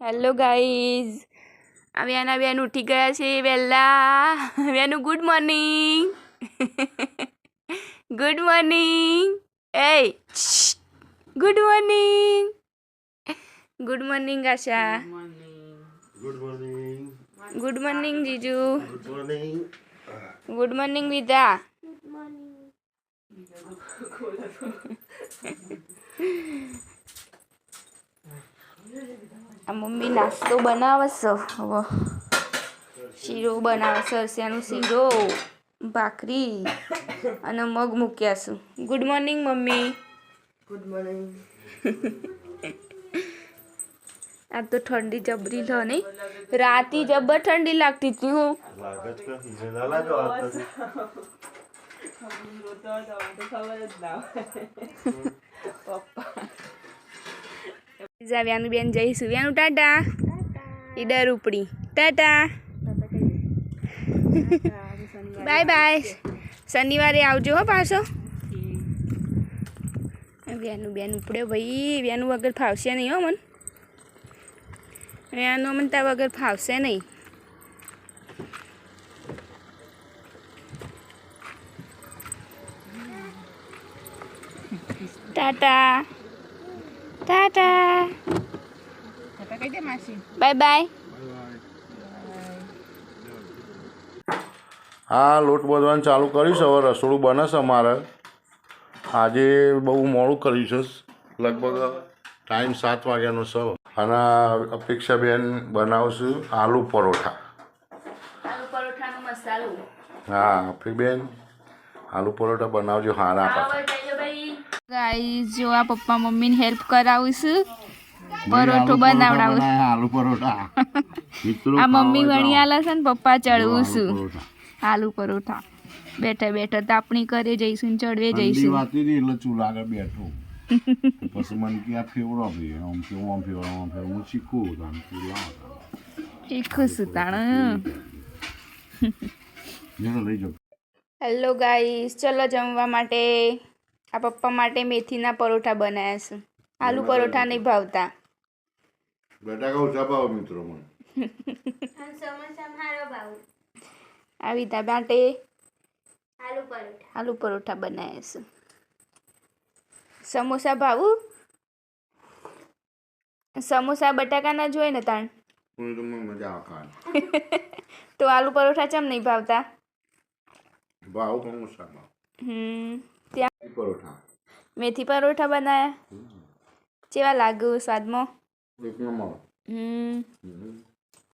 Hello guys, આવ્યાના બેન ઉઠી ગયા છે વહેલા. બેનું ગુડ મોર્નિંગ. Good morning. એ good morning. Good morning Asha. Good morning. Good morning જીજુ. Good morning. Good morning Vidha. આ મમ્મી નાસ્તો બનાવે છે. હવે શીરો બનાવે છે, અરસિયાનો શીરો, ભાખરી અને મગ મૂક્યા છું. Good morning mummy. Good morning. આ તો ઠંડી જબરી લો નહીં, રાતી જબર ઠંડી લાગતી હતી. હું લાગે છે કે હિજેલા લાજો આ તો વ્યાનું બેન જઈશું. વ્યાનું ટાટા. ઈડર ઉપડી ટાટા. Bye by. શનિવારે આવજો હો પાછો. વ્યાનું બેન ઉપડ્યો ભાઈ. વ્યાનું વગર ફાવશે નહીં હો મન. વ્યાનું મને ત્યાં વગર ફાવશે નહીં. Ta-ta ta-ta. Bye bye. હા, લોટ બાંધવાનું ચાલુ કરીશ. હવે રસોડું બને છે અમારે. આજે બહુ મોડું કર્યું છે, લગભગ ટાઈમ 7 વાગ્યાનો છે. અને અપેક્ષાબેન બનાવશું આલુ પરોઠા. આલુ પરોઠાનો મસાલો. હા, અપેક્ષાબેન આલુ પરોઠા બનાવજો. હારા પાછા ગાઈસ, જો આ પપ્પા મમ્મીને હેલ્પ કરાવું છું. પરોઠો બનાવડાવું. આલુ પરોઠા આ મમ્મી વણી આલે છે ને પપ્પા ચડવું છું. આલુ પરોઠા બેઠા બેઠા તાપણી કરે જઈશું, ચડવે જઈશું. વાતી હતી એટલે ચૂલા આગળ બેઠો. પછી મને કે આ ફેવડો ભાઈ આમ કેવું આમ ફેવડો હું શીખું આમ શીખું છું તાણ. લઈ જાઓ. હેલો ગાઈસ, ચલો જમવા માટે. આ પપ્પા માટે મેથીના પરોઠા બનાવ્યા છે. આલુ પરોઠા નહીં ભાવતા. બટાકા ઓછા ભાવ મિત્રો મને. આ વિધા માટે આલુ પરોઠા બનાવ્યા છે. સમોસા ભાવું? સમોસા બટાકાના જોઈએ ને તાણ. મજા આવે. તો આલુ પરોઠા ચમ નહીં ભાવતા? ભાવ સમોસામાં. ત્યાં પરોઠા મેથી પરોઠા બનાવ્યા. કેવા લાગ્યું સ્વાદમાં? એક નંબર.